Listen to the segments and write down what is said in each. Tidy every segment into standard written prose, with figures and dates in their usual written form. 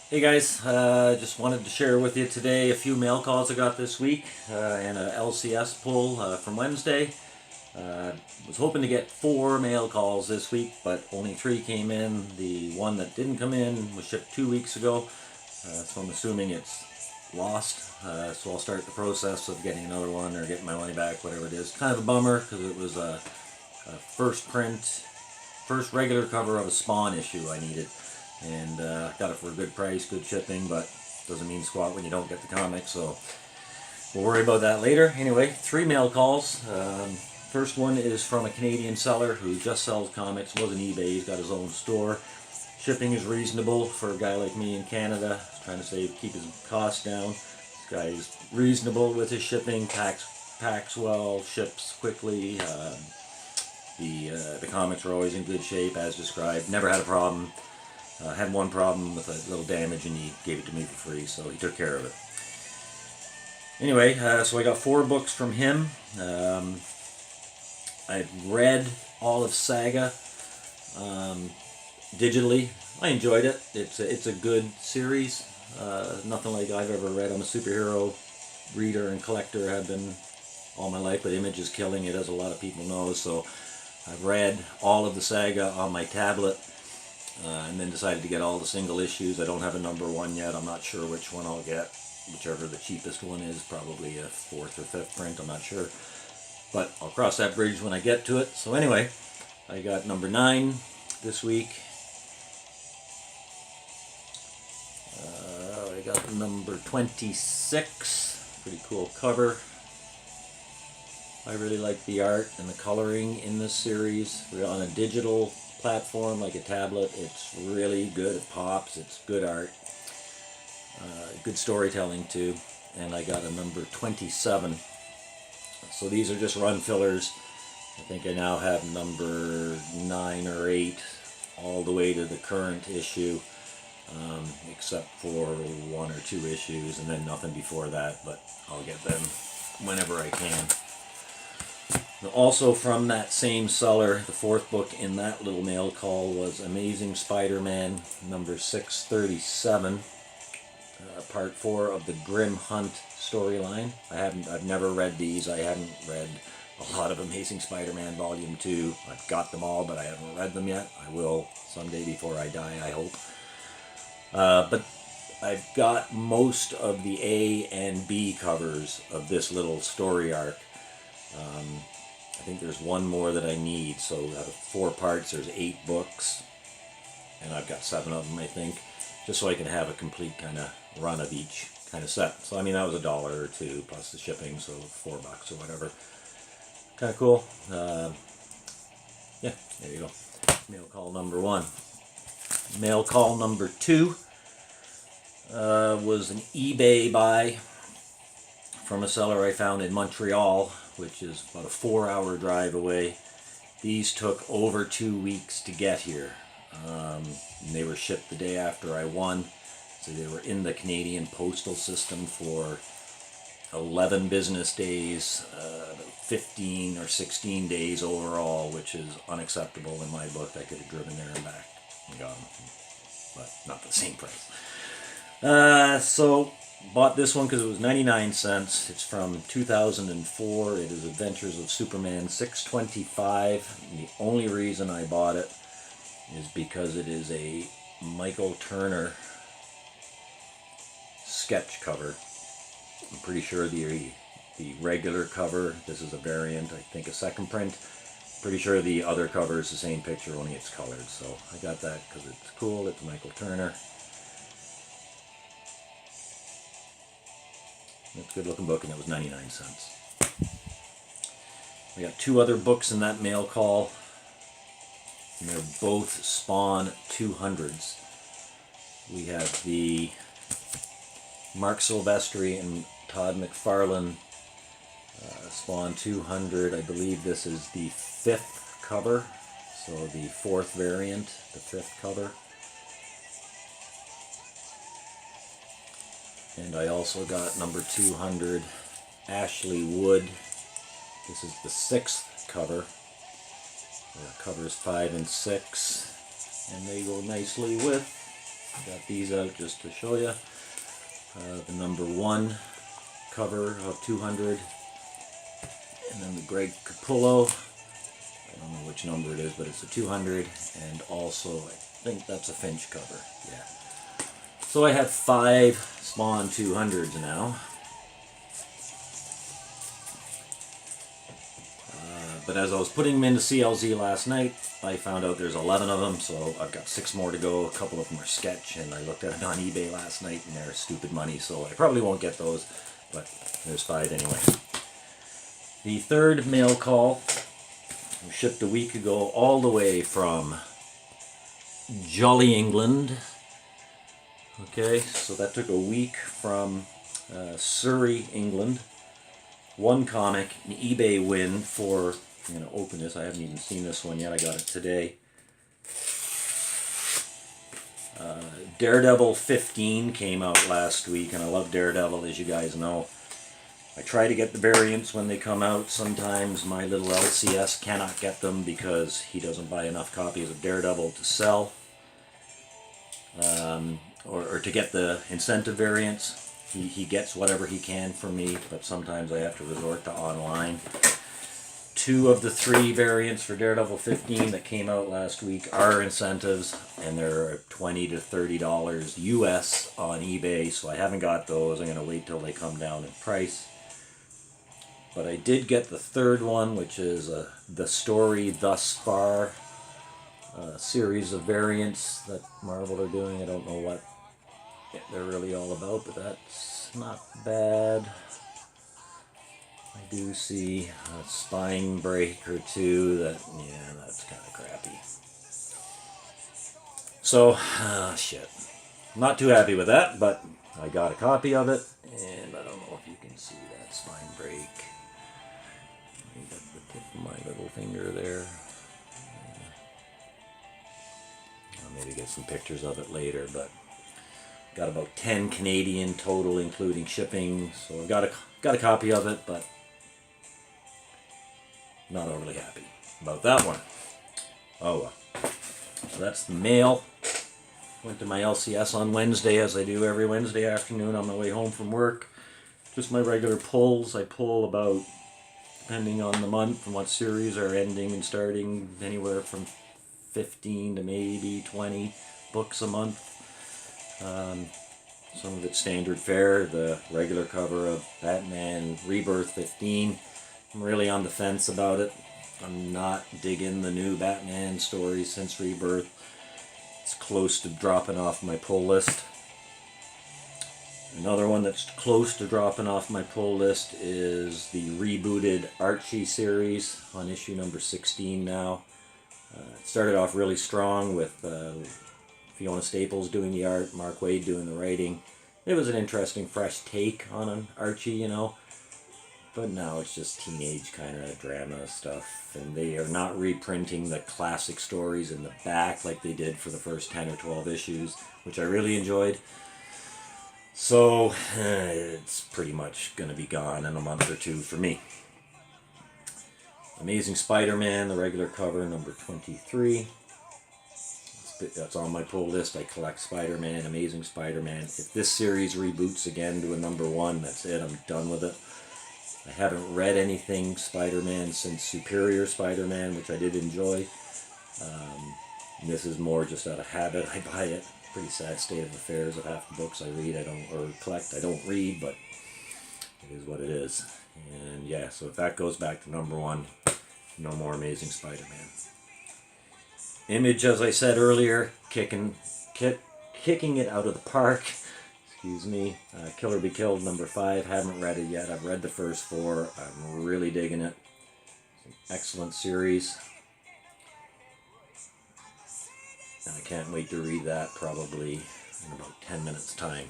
Hey guys, just wanted to share with you today a few mail calls I got this week and a LCS pull from Wednesday. Was hoping to get 4 mail calls this week, but only 3 came in. The one that didn't come in was shipped 2 weeks ago, so I'm assuming it's lost. So I'll start the process of getting another one or getting my money back, whatever it is. Kind of a bummer because it was a first print, first regular cover of a Spawn issue I needed. And got it for a good price, good shipping, but doesn't mean squat when you don't get the comic, so we'll worry about that later. Anyway, 3 mail calls. First one is from a Canadian seller who just sells comics, wasn't eBay, he's got his own store. Shipping is reasonable for a guy like me in Canada, he's trying to keep his costs down. This guy is reasonable with his shipping, packs well, ships quickly. The comics are always in good shape, as described, never had a problem. Had one problem with a little damage and he gave it to me for free, so he took care of it. Anyway, so I got 4 books from him. I've read all of Saga digitally. I enjoyed it. It's a good series. Nothing like I've ever read. I'm a superhero reader and collector, have been all my life, but Image is killing it, as a lot of people know. So I've read all of the Saga on my tablet. And then decided to get all the single issues. I don't have a number 1 yet. I'm not sure which one I'll get. Whichever the cheapest one is, probably a 4th or 5th print, I'm not sure. But I'll cross that bridge when I get to it. So anyway, I got number 9 this week. I got number 26. Pretty cool cover. I really like the art and the coloring in this series. We're on a digital platform like a tablet. It's really good. It pops. It's good art. Good storytelling too. And I got a number 27. So these are just run fillers. I think I now have number 9 or 8 all the way to the current issue, except for 1 or 2 issues, and then nothing before that, but I'll get them whenever I can. Also from that same seller, the 4th book in that little mail call was Amazing Spider-Man number 637, part 4 of the Grim Hunt storyline. I've never read these. I haven't read a lot of Amazing Spider-Man Volume 2. I've got them all, but I haven't read them yet. I will someday before I die, I hope. But I've got most of the A and B covers of this little story arc. I think there's 1 more that I need, so out of 4 parts there's 8 books, and I've got 7 of them, I think, just so I can have a complete kind of run of each kind of set. So I mean, that was $1 or $2 plus the shipping, so $4 or whatever. Kind of cool. Yeah, there you go. Mail call number 1. Mail call number 2 was an eBay buy from a seller I found in Montreal, which is about a 4-hour drive away. These took over 2 weeks to get here. And they were shipped the day after I won. So they were in the Canadian postal system for 11 business days, 15 or 16 days overall, which is unacceptable in my book. I could have driven there and back and got them, but not the same price. So bought this one because it was 99 cents. It's from 2004. It is Adventures of Superman 625. And the only reason I bought it is because it is a Michael Turner sketch cover. I'm pretty sure the regular cover, this is a variant, I think a 2nd print. Pretty sure the other cover is the same picture, only it's colored. So I got that because it's cool. It's Michael Turner. It's a good looking book, and it was 99 cents. I got 2 other books in that mail call, and they're both Spawn 200s. We have the Mark Silvestri and Todd McFarlane Spawn 200. I believe this is the 5th cover, so the 4th variant, the 5th cover. And I also got number 200, Ashley Wood. This is the 6th cover. Covers 5 and 6, and they go nicely with Got these out just to show you. The number 1 cover of 200, and then the Greg Capullo. I don't know which number it is, but it's a 200, and also I think that's a Finch cover. Yeah. So I have 5 Spawn 200s now. But as I was putting them into CLZ last night, I found out there's 11 of them, so I've got 6 more to go. A couple of them are sketch, and I looked at it on eBay last night, and they're stupid money, so I probably won't get those, but there's 5 anyway. The third mail call was shipped a week ago all the way from Jolly, England. Okay, so that took a week from Surrey, England. 1 comic, an eBay win for, I'm going to open this, I haven't even seen this one yet, I got it today. Daredevil 15 came out last week, and I love Daredevil, as you guys know. I try to get the variants when they come out. Sometimes my little LCS cannot get them because he doesn't buy enough copies of Daredevil to sell. Or to get the incentive variants. He gets whatever he can from me, but sometimes I have to resort to online. 2 of the 3 variants for Daredevil 15 that came out last week are incentives, and they're $20 to $30 US on eBay, so I haven't got those. I'm going to wait till they come down in price. But I did get the 3rd one, which is The Story Thus Far, series of variants that Marvel are doing. I don't know what they're really all about, but that's not bad. I do see a spine break or 2 that, yeah, that's kind of crappy. So, shit. Not too happy with that, but I got a copy of it, and I don't know if you can see that spine break. I got the tip of my little finger there. I'll maybe get some pictures of it later, but got about 10 Canadian total, including shipping. So I've got a copy of it, but not overly happy about that one. Oh well. So that's the mail. Went to my LCS on Wednesday, as I do every Wednesday afternoon on my way home from work. Just my regular pulls. I pull about, depending on the month and what series are ending and starting, anywhere from 15 to maybe 20 books a month. Some of it's standard fare, the regular cover of Batman Rebirth 15. I'm really on the fence about it. I'm not digging the new Batman stories since Rebirth. It's close to dropping off my pull list. Another one that's close to dropping off my pull list is the rebooted Archie series on issue number 16 now. It started off really strong with Fiona Staples doing the art, Mark Waid doing the writing. It was an interesting, fresh take on an Archie, you know. But now it's just teenage kind of drama stuff. And they are not reprinting the classic stories in the back like they did for the first 10 or 12 issues, which I really enjoyed. So it's pretty much going to be gone in a month or 2 for me. Amazing Spider-Man, the regular cover, number 23. That's on my pull list. I collect Spider-Man, Amazing Spider-Man. If this series reboots again to a number 1, that's it. I'm done with it. I haven't read anything Spider-Man since Superior Spider-Man, which I did enjoy. This is more just out of habit. I buy it. Pretty sad state of affairs of half the books I read, or collect, I don't read, but it is what it is. And yeah, so if that goes back to number 1, no more Amazing Spider-Man. Image, as I said earlier, kicking it out of the park. Excuse me. Kill or Be Killed, number 5. Haven't read it yet. I've read the first 4. I'm really digging it. It's an excellent series. And I can't wait to read that probably in about 10 minutes' time.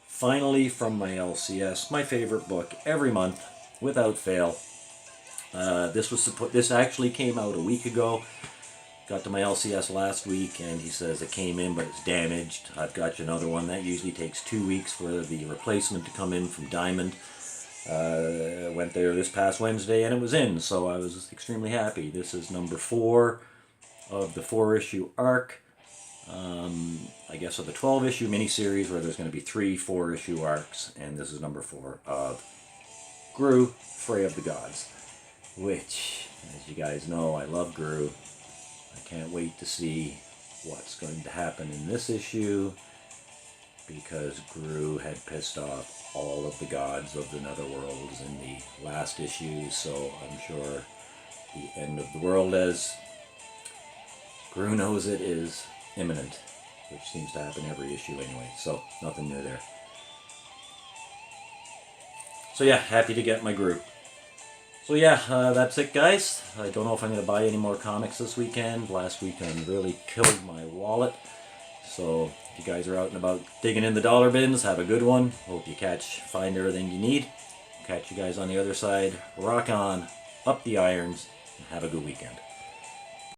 Finally, from my LCS, my favorite book every month, without fail. This actually came out a week ago. Got to my LCS last week, and he says it came in, but it's damaged. I've got you another one. That usually takes 2 weeks for the replacement to come in from Diamond. Went there this past Wednesday, and it was in, so I was extremely happy. This is number 4 of the 4-issue arc. I guess of the 12 issue miniseries where there's going to be 3 4-issue arcs, and this is number 4 of Gru, Fray of the Gods, which, as you guys know, I love Gru. I can't wait to see what's going to happen in this issue, because Gru had pissed off all of the gods of the Netherworlds in the last issue, so I'm sure the end of the world, as Gru knows it, is imminent, which seems to happen every issue anyway, so nothing new there. So yeah, happy to get my Gru. So yeah, that's it, guys. I don't know if I'm going to buy any more comics this weekend. Last weekend really killed my wallet. So if you guys are out and about digging in the dollar bins, have a good one. Hope you find everything you need. Catch you guys on the other side. Rock on, up the irons, and have a good weekend.